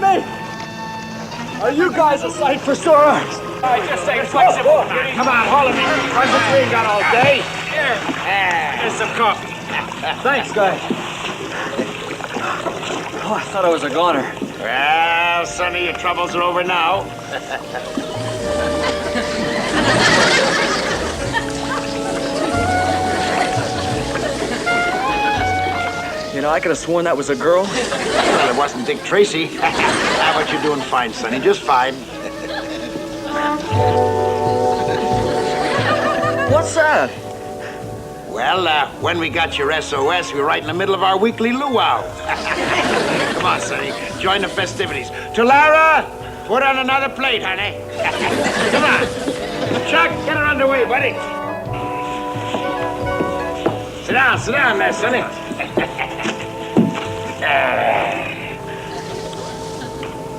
me! Are you guys a sight for sore eyes? I just say flexible. Come on, haul him in. We ain't got all day. Here. Here's some coffee. Thanks, guys. Oh, I thought I was a goner. Well, Sonny, your troubles are over now. You know, I could have sworn that was a girl. Well, it wasn't Dick Tracy. But you're doing fine, Sonny, just fine. What's that? Well, when we got your SOS, we were right in the middle of our weekly luau. Come on, Sonny, join the festivities. Tulara, put on another plate, honey. Come on. Chuck, get her underway, buddy. Sit down there, Sonny.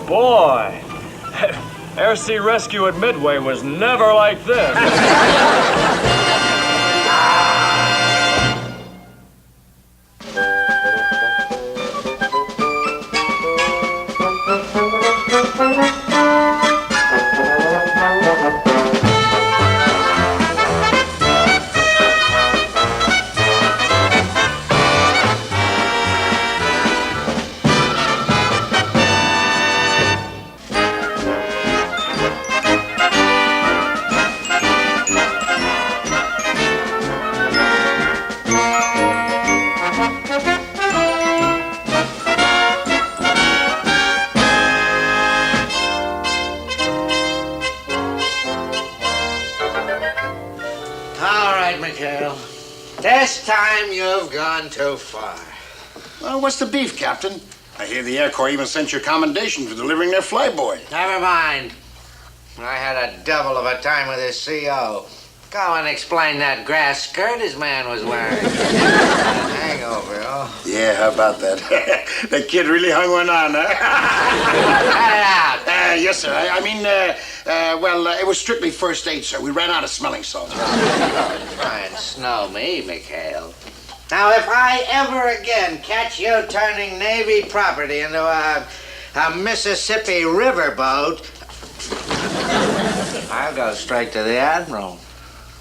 Boy, air-sea rescue at Midway was never like this. Mchale. This time you've gone too far. Well, what's the beef, Captain? I hear the Air Corps even sent your commendation for delivering their flyboy. Never mind. I had a devil of a time with his CO. Go and explain that grass skirt his man was wearing. Hangover, oh. Yeah, how about that? That kid really hung one on, huh? Cut it out. Yes, sir. It was strictly first aid, sir. We ran out of smelling salts. Try and snow me, Mchale. Now, if I ever again catch you turning Navy property into a Mississippi riverboat, I'll go straight to the Admiral.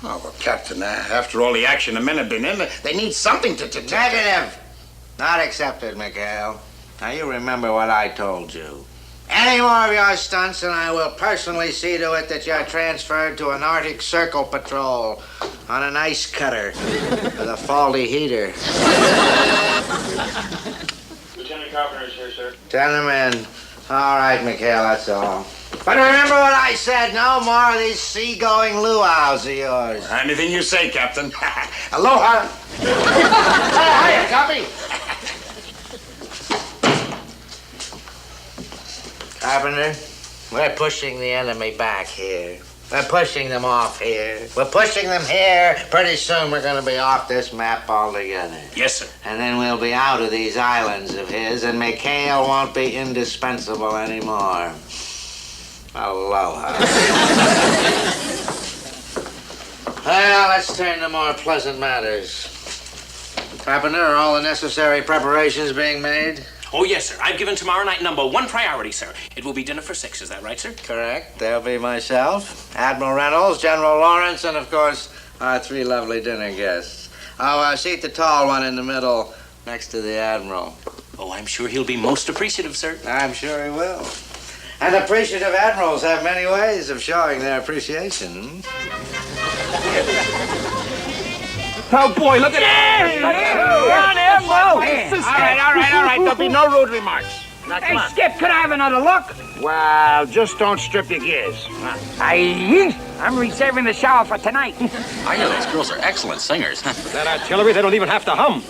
Oh, well, Captain, after all the action the men have been in, they need something to... Negative. Not accepted, Mchale. Now, you remember what I told you. Any more of your stunts, and I will personally see to it that you're transferred to an Arctic Circle patrol on an ice cutter with a faulty heater. Lieutenant Carpenter's here, sir. Send him in. All right, Mchale, that's all. But remember what I said, no more of these seagoing luau's of yours. Anything you say, Captain. Aloha. Hiya, copy. Carpenter, we're pushing the enemy back here. We're pushing them off here. We're pushing them here. Pretty soon we're going to be off this map altogether. Yes, sir. And then we'll be out of these islands of his, and Mchale won't be indispensable anymore. Aloha. Well, let's turn to more pleasant matters. Carpenter, are all the necessary preparations being made? Oh, yes, sir. I've given tomorrow night #1 priority, sir. It will be dinner for 6. Is that right, sir? Correct. There'll be myself, Admiral Reynolds, General Lawrence, and, of course, our 3 lovely dinner guests. I'll seat the tall one in the middle next to the Admiral. Oh, I'm sure he'll be most appreciative, sir. I'm sure he will. And appreciative admirals have many ways of showing their appreciation. Oh, boy, look at that. Run, Admiral! All right. There'll be no rude remarks. Now, come on. Skip, could I have another look? Well, just don't strip your gears. I'm reserving the shower for tonight. I know those girls are excellent singers. That artillery, they don't even have to hum.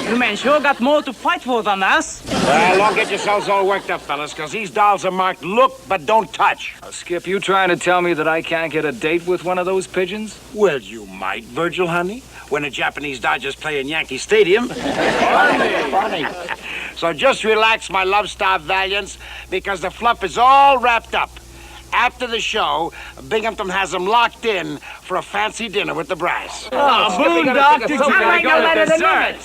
You men sure got more to fight for than us. Well, don't get yourselves all worked up, fellas, because these dolls are marked look, but don't touch. Skip, you trying to tell me that I can't get a date with one of those pigeons? Well, you might, Virgil, honey, when the Japanese Dodgers play in Yankee Stadium. Funny. So just relax, my love-starved valiants, because the fluff is all wrapped up. After the show, Binghamton has them locked in for a fancy dinner with the brass. Oh, Boondock, did you I know that in a minute.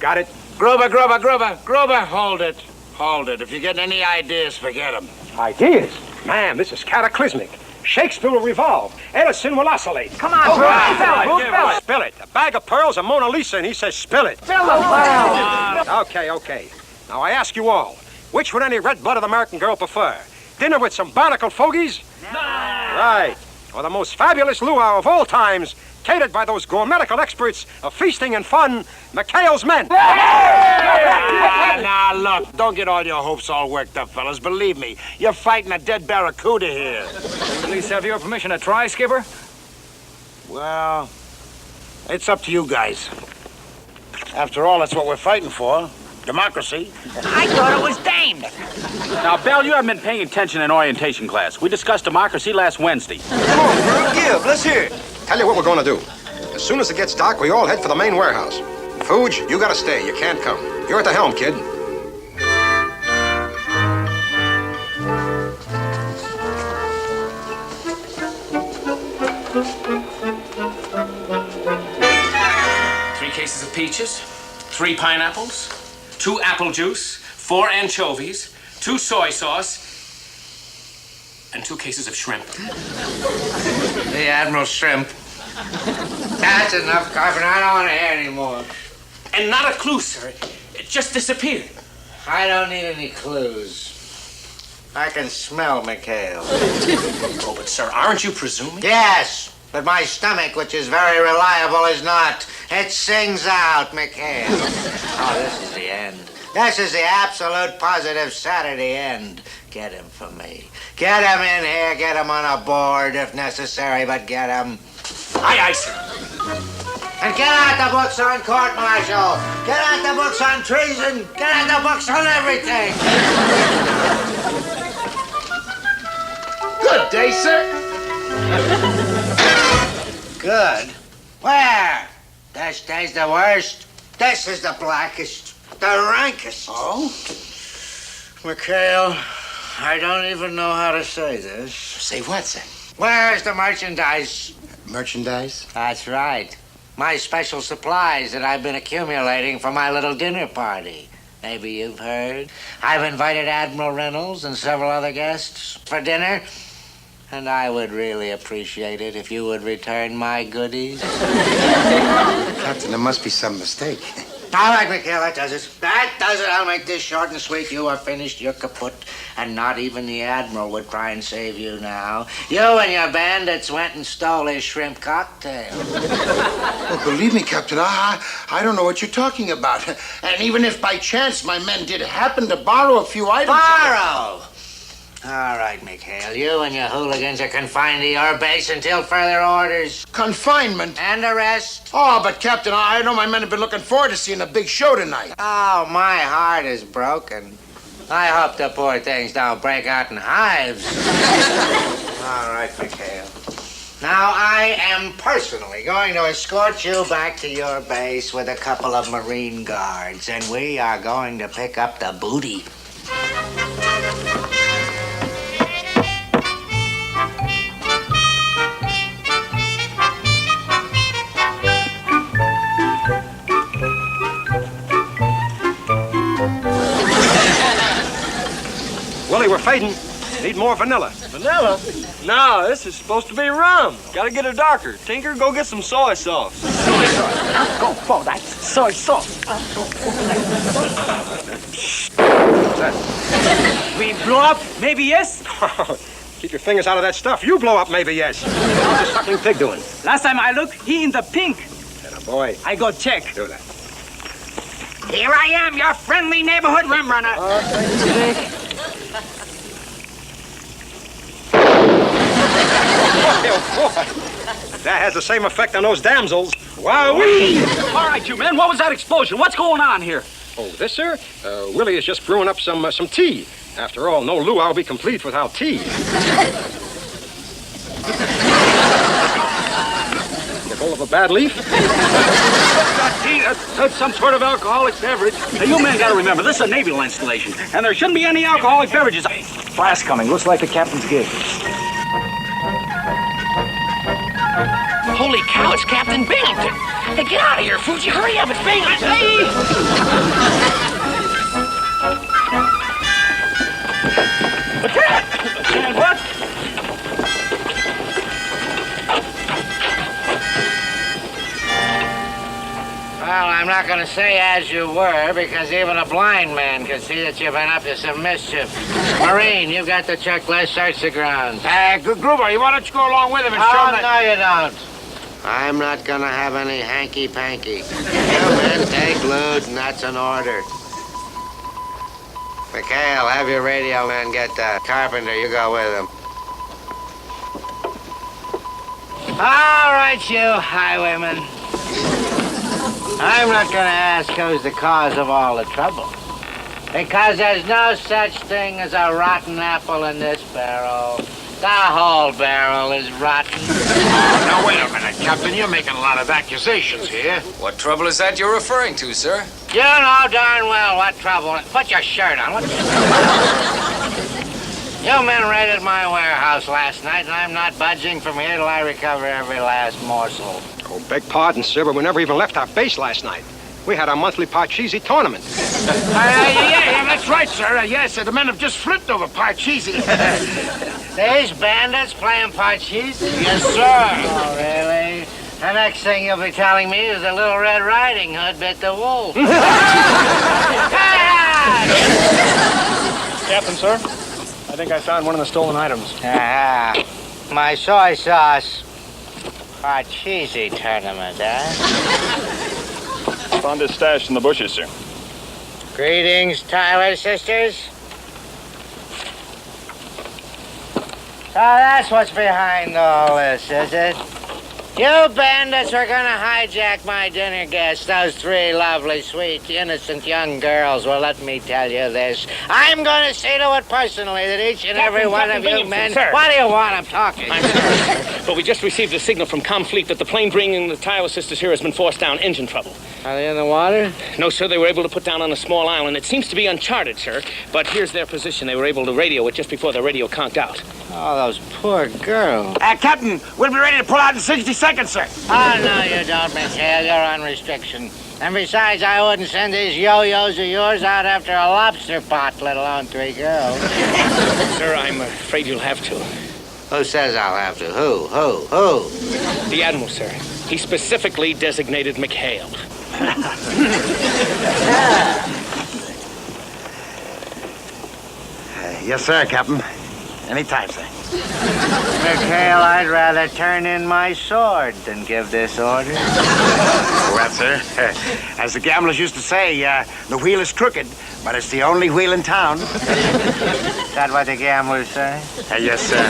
Got it. Grover, hold it. Hold it. If you get any ideas, forget them. Ideas? Man, this is cataclysmic. Shakespeare will revolve. Edison will oscillate. Come on, Bruce. Spill it. Spill it. A bag of pearls, a Mona Lisa, and he says spill it. Spill it. Okay. Now I ask you all, which would any red-blooded American girl prefer? Dinner with some barnacle fogies? No. Right. Or the most fabulous luau of all times, catered by those gourmetical experts of feasting and fun, Mchale's men. Now, look, don't get all your hopes all worked up, fellas. Believe me, you're fighting a dead barracuda here. At least have your permission to try, Skipper? Well, it's up to you guys. After all, that's what we're fighting for. Democracy. I thought it was Dane. Now, Belle, you haven't been paying attention in orientation class. We discussed democracy last Wednesday. Come on, Bert, give. Let's hear it. Tell you what we're going to do. As soon as it gets dark, we all head for the main warehouse. Fuge, you got to stay. You can't come. You're at the helm, kid. Three cases of peaches, 3 pineapples, 2 apple juice, 4 anchovies, 2 soy sauce, and 2 cases of shrimp. The Admiral's shrimp. That's enough, Carpenter. I don't want to hear any more. And not a clue, sir. It just disappeared. I don't need any clues. I can smell Mchale. Oh, but sir, aren't you presuming? Yes, but my stomach, which is very reliable, is not. It sings out, Mchale. Oh, this is the end. This is the absolute positive Saturday end. Get him for me. Get him in here, get him on a board if necessary, but get him. Aye, sir. And get out the books on court-martial. Get out the books on treason. Get out the books on everything. Good day, sir. Good? Where? This day's the worst. This is the blackest, the rankest. Oh? Mchale, I don't even know how to say this. Say what, sir? Where's the merchandise? Merchandise? That's right. My special supplies that I've been accumulating for my little dinner party. Maybe you've heard. I've invited Admiral Reynolds and several other guests for dinner. And I would really appreciate it if you would return my goodies. Captain, there must be some mistake. All right, Mchale, that does it. That does it. I'll make this short and sweet. You are finished. You're kaput. And not even the Admiral would try and save you now. You and your bandits went and stole his shrimp cocktail. Well, believe me, Captain, I don't know what you're talking about. And even if by chance my men did happen to borrow a few items... Borrow! All right, Mchale, you and your hooligans are confined to your base until further orders. Confinement? And arrest. Oh, but Captain, I know my men have been looking forward to seeing a big show tonight. Oh, my heart is broken. I hope the poor things don't break out in hives. All right, Mchale. Now, I am personally going to escort you back to your base with a couple of Marine guards, and we are going to pick up the booty. Willie, we're fading. Need more vanilla. Vanilla? No, this is supposed to be rum. Gotta get it darker. Tinker, go get some soy sauce. Go for that soy sauce. We blow up? Maybe yes? Keep your fingers out of that stuff. You blow up, maybe, yes. How's the suckling pig doing? Last time I looked, he in the pink. And a boy. I go check. Do that. Here I am, your friendly neighborhood rum runner. Oh, boy. That has the same effect on those damsels. Wowee! All right, you men, what was that explosion? What's going on here? Oh, this, sir? Willie is just brewing up some tea. After all, no luau will be complete without tea. Get hold of a bad leaf? Tea, that's some sort of alcoholic beverage. Now, you men got to remember, this is a naval installation, and there shouldn't be any alcoholic beverages. Blast coming. Looks like the captain's gig. Holy cow, it's Captain Binghamton. Hey, get out of here, Fuji. Hurry up, it's Binghamton. Hey! Lieutenant! What? Well, I'm not going to say as you were, because even a blind man can see that you've been up to some mischief. Marine, you've got the checklist. Search the grounds. Gruber, why don't you go along with him and show Oh, him no, you don't. I'm not going to have any hanky-panky. You men take loot, and that's an order. Mchale, have your radio man get Carpenter. You go with him. All right, you highwaymen. I'm not going to ask who's the cause of all the trouble. Because there's no such thing as a rotten apple in this barrel. The whole barrel is rotten. Now, wait a minute, Captain. You're making a lot of accusations here. What trouble is that you're referring to, sir? You know darn well what trouble. Put your shirt on. You men raided my warehouse last night, and I'm not budging from here till I recover every last morsel. Oh, beg pardon, sir, but we never even left our base last night. We had our monthly Parcheesi tournament. Yeah, that's right, sir. Yes, the men have just flipped over Parcheesi. These bandits playing Parcheesi? Yes, sir. Oh, really? The next thing you'll be telling me is the Little Red Riding Hood bit the wolf. Captain, sir, I think I found one of the stolen items. My soy sauce Parcheesi tournament, Found this stashed in the bushes, sir. Greetings, Tyler sisters. So that's what's behind all this, is it? You bandits are gonna hijack my dinner guests, those three lovely, sweet, innocent young girls. Well, let me tell you this. I'm gonna see to it personally that each and every one of you men... Sir. What do you want? I'm talking. I'm sorry, sir, but we just received a signal from Comfleet that the plane bringing the Tyler sisters here has been forced down. Engine trouble. Are they in the water? No, sir, they were able to put down on a small island. It seems to be uncharted, sir, but here's their position. They were able to radio it just before the radio conked out. Oh, those poor girls. Captain, we'll be ready to pull out in 60 seconds, sir. Oh, no, you don't, Mchale. You're on restriction. And besides, I wouldn't send these yo-yos of yours out after a lobster pot, let alone three girls. Sir, I'm afraid you'll have to. Who says I'll have to? Who? The Admiral, sir. He specifically designated Mchale. Yes, sir, Captain. Anytime, sir. Mchale, I'd rather turn in my sword than give this order. Well, sir, as the gamblers used to say, the wheel is crooked, but it's the only wheel in town. Is that what the gamblers say? Yes, sir.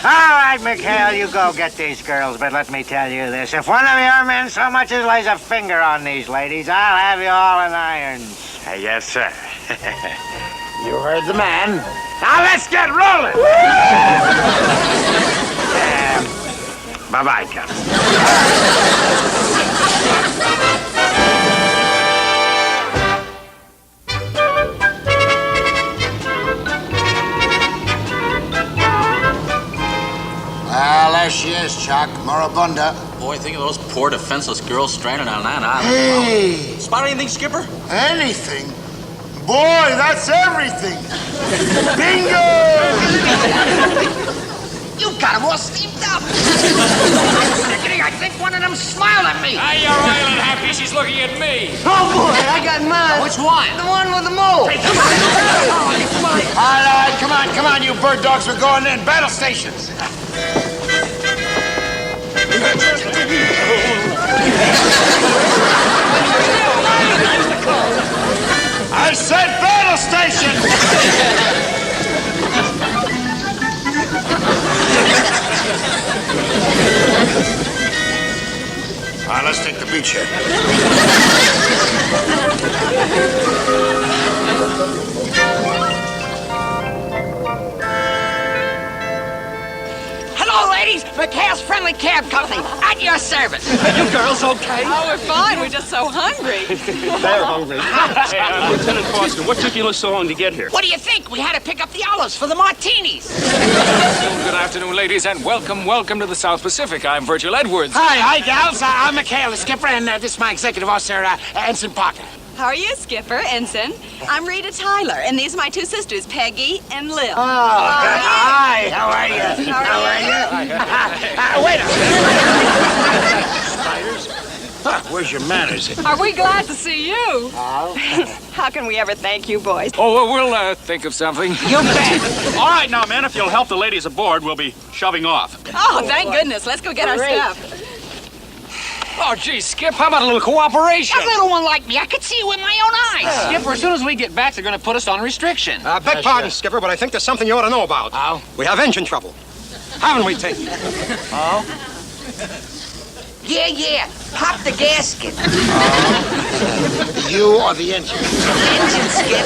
All right, Mchale, you go get these girls, but let me tell you this. If one of your men so much as lays a finger on these ladies, I'll have you all in irons. Yes, sir. You heard the man. Now let's get rolling. Bye-bye, Captain. Well, there she is, Chuck. Moribunda. Boy, think of those poor defenseless girls stranded on that island. Hey! Spot anything, Skipper? Anything? Boy, that's everything. Bingo! You got him all steamed up. I think one of them smiled at me. Hey, you're island happy. She's looking at me. Oh, boy, I got mine. Which one? The one with the mole. All right, come on, you bird dogs. We're going in. Battle stations. I said battle station! All right, let's take the beachhead. Hello, ladies. Mchale's Friendly Cab Company. At your service. You girls okay? Oh, we're fine. We're just so hungry. They're hungry. Hey, Lieutenant Foster, what took you so long to get here? What do you think? We had to pick up the olives for the martinis. Good afternoon, ladies, and welcome to the South Pacific. I'm Virgil Edwards. Hi, gals. I'm Mchale, the skipper, and this is my executive officer, Ensign Parker. How are you, Skipper, Ensign? I'm Rita Tyler, and these are my two sisters, Peggy and Lil. Oh, hi. How are you? How are you? Wait a minute. Spiders? Huh, where's your manners? Are we glad to see you? How can we ever thank you, boys? Oh, well, we'll think of something. You bet. All right, now, men, if you'll help the ladies aboard, we'll be shoving off. Oh, thank goodness. Let's go get our stuff. Oh, gee, Skip, how about a little cooperation? A little one like me, I could see you with my own eyes. Skipper, as soon as we get back, they're going to put us on restriction. Beg pardon, Skipper, but I think there's something you ought to know about. Oh? We have engine trouble. Haven't we, Tate? Oh? Yeah. Pop the gasket. You or the engine? Engine, Skip.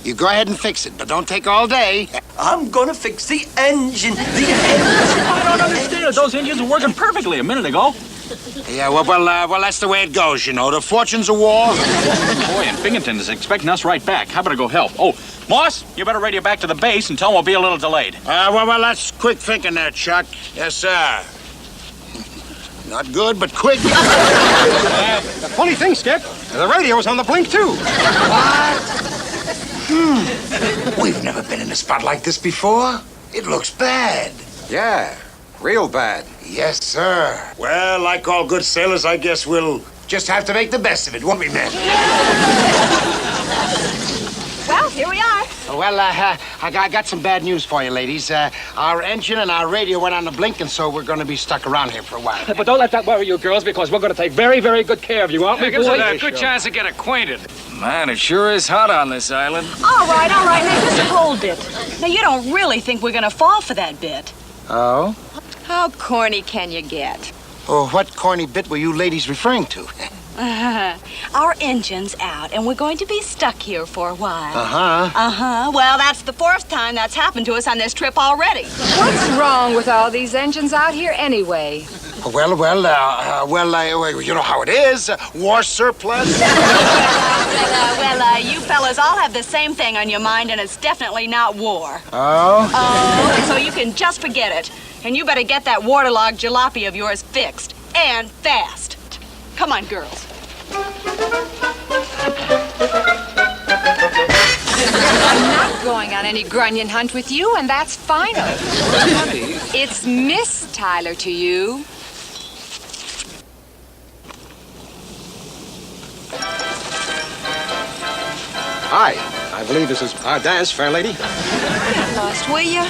You go ahead and fix it, but don't take all day. I'm gonna fix the engine. I don't understand. Those engines were working perfectly a minute ago. Yeah, well, that's the way it goes, you know. The fortunes of war. Boy, and Binghamton is expecting us right back. I better go help. Oh, Moss, you better radio back to the base and tell them we'll be a little delayed. Well, that's quick thinking there, Chuck. Yes, sir. Not good, but quick. The funny thing, Skip, the radio's on the blink, too. We've never been in a spot like this before. It looks bad. Yeah, real bad. Yes, sir. Well, like all good sailors, I guess we'll just have to make the best of it, won't we, men? Well, here we are. Well, I got some bad news for you, ladies. Our engine and our radio went on the blink, and so we're going to be stuck around here for a while. But don't let that worry you, girls, because we're going to take very, very good care of you, aren't we, It gives us boys? a good chance to get acquainted. Man, it sure is hot on this island. All right. Now just hold it. Now, you don't really think we're going to fall for that bit. Oh? How corny can you get? Oh, what corny bit were you ladies referring to? Our engine's out, and we're going to be stuck here for a while. Uh-huh. Well, that's the fourth time that's happened to us on this trip already. What's wrong with all these engines out here anyway? Well, you know how it is. War surplus. You fellas all have the same thing on your mind, and it's definitely not war. Oh? So you can just forget it. And you better get that waterlogged jalopy of yours fixed, and fast. Come on, girls. I'm not going on any grunion hunt with you, and that's final. It's Miss Tyler to you. Hi, I believe this is our dance, fair lady. Lost, will you?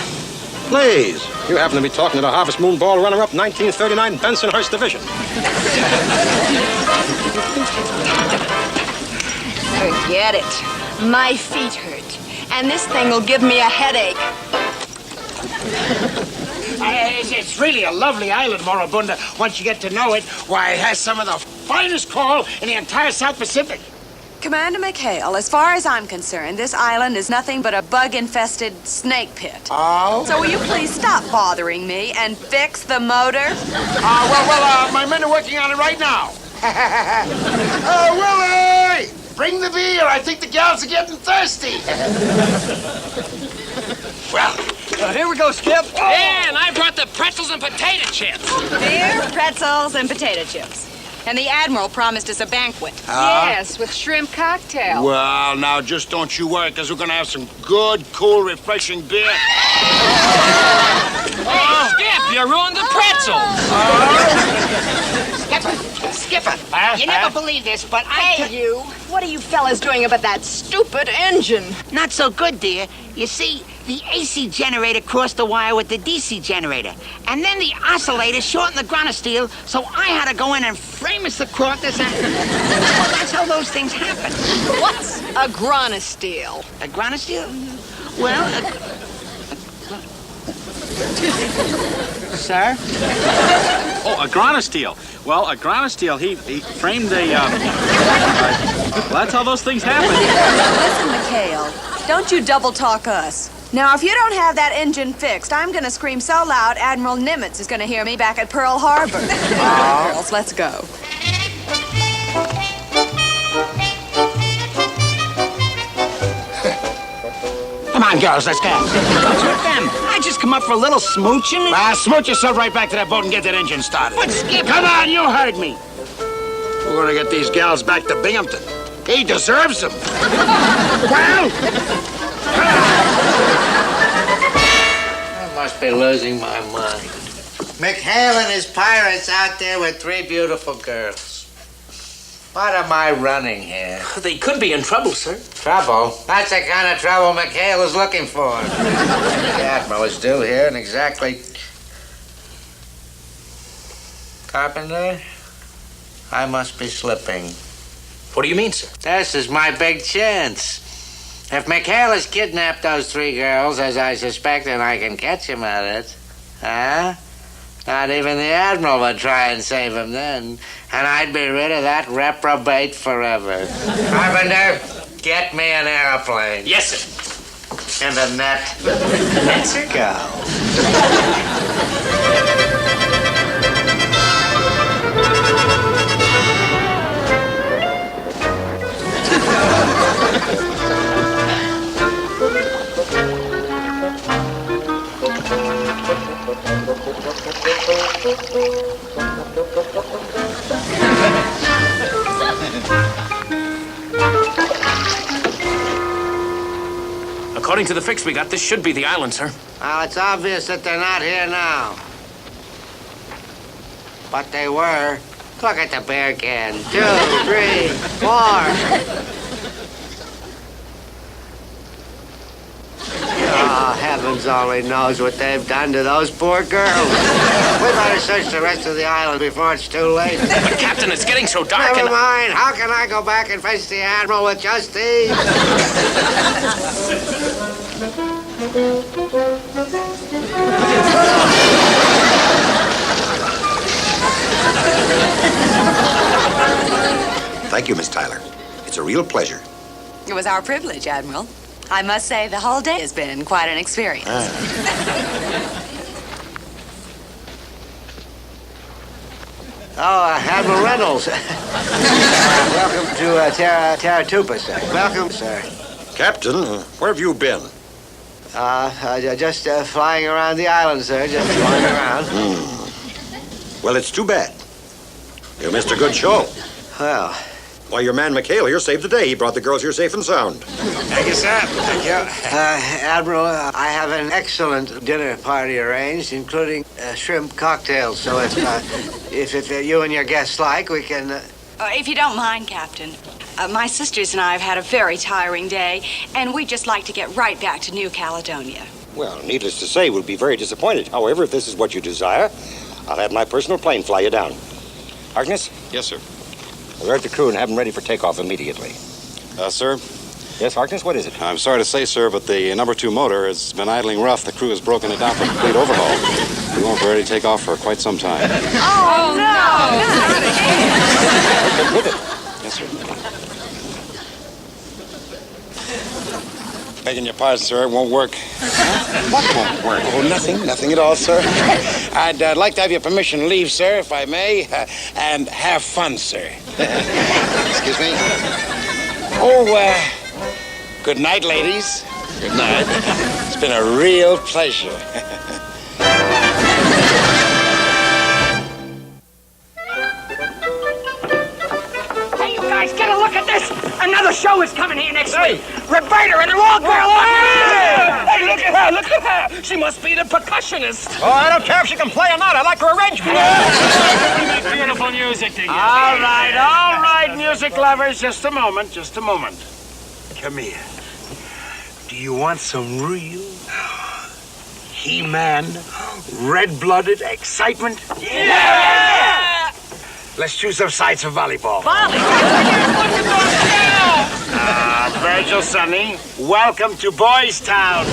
Please, you happen to be talking to the Harvest Moon Ball runner-up 1939 Bensonhurst Division. Forget it. My feet hurt. And this thing will give me a headache. It's really a lovely island, Morabunda. Once you get to know it, why, it has some of the finest coral in the entire South Pacific. Commander Mchale, as far as I'm concerned, this island is nothing but a bug-infested snake pit. Oh? So will you please stop bothering me and fix the motor? My men are working on it right now. Willie! Bring the beer. I think the gals are getting thirsty. Well, here we go, Skip. Yeah, and I brought the pretzels and potato chips. Beer, pretzels, and potato chips. And the Admiral promised us a banquet. Yes, with shrimp cocktail. Well, now, just don't you worry, because we're going to have some good, cool, refreshing beer. Oh, Skip, you ruined the pretzels. Skipper, you never believe this, but You, what are you fellas doing about that stupid engine? Not so good, dear. You see, the AC generator crossed the wire with the DC generator. And then the oscillator shortened the ground of steel, so I had to go in and famous the quarters and... That's how those things happen. What's a granosteel? A ground of steel? Well, Sir? Oh, a granosteel. Well, a granosteel, he framed a, well, that's how those things happen. Listen, Mchale, don't you double talk us. Now, if you don't have that engine fixed, I'm gonna scream so loud Admiral Nimitz is gonna hear me back at Pearl Harbor. Girls, let's go. Come on, girls, let's go. What's with them? I just come up for a little smooching. Smooch yourself right back to that boat and get that engine started. But Skip... Come on, you heard me. We're gonna get these gals back to Binghamton. He deserves them. Well, I must be losing my mind. Mchale and his pirates out there with 3 beautiful girls. What am I running here? They could be in trouble, sir. Trouble? That's the kind of trouble Mchale is looking for. The Admiral is due here in exactly... Carpenter? I must be slipping. What do you mean, sir? This is my big chance. If Mchale has kidnapped those 3 girls, as I suspect, and I can catch him at it, not even the Admiral would try and save him then. And I'd be rid of that reprobate forever. Carpenter, get me an airplane. Yes, sir. And a net. Let's go. According to the fix we got, this should be the island, sir. Well, it's obvious that they're not here now. But they were. Look at the beer can. 2, 3, 4. Oh, heavens only knows what they've done to those poor girls. We better search the rest of the island before it's too late. But, Captain, it's getting so dark. Never mind. How can I go back and face the Admiral with just these? Thank you, Miss Tyler. It's a real pleasure. It was our privilege, Admiral. I must say the whole day has been quite an experience. Admiral Reynolds. Welcome to Terratuba, sir. Welcome, sir. Captain, where have you been? Just flying around the island, sir. Just flying around. Well, it's too bad. You missed a good show. Well... Why, your man Mchale here saved the day. He brought the girls here safe and sound. Thank you, sir. Thank you. Admiral, I have an excellent dinner party arranged, including shrimp cocktails. So if you and your guests like, we can... If you don't mind, Captain, my sisters and I have had a very tiring day, and we'd just like to get right back to New Caledonia. Well, needless to say, we'll be very disappointed. However, if this is what you desire, I'll have my personal plane fly you down. Harkness? Yes, sir. Alert the crew and have them ready for takeoff immediately. Sir? Yes, Harkness, what is it? I'm sorry to say, sir, but the number 2 motor has been idling rough. The crew has broken it down for a complete overhaul. We won't be ready to take off for quite some time. Oh, no! With it. Yes, sir. Begging your pardon, sir, it won't work. What won't work? Oh, nothing at all, sir. I'd like to have your permission to leave, sir, if I may, and have fun, sir. Excuse me? Oh, good night, ladies. Good night. It's been a real pleasure. Hey, you guys, get a look at this! Another show is coming here next week. Roberta and her all-girl. Hey, look at her! Look at her! She must be the percussionist. Oh, I don't care if she can play or not. I like her arrangement. We make beautiful music together. All right, music lovers. Just a moment. Come here. Do you want some real He-Man, red-blooded excitement? Yeah! Let's choose some sides for volleyball. Virgil, Sonny, welcome to Boys Town.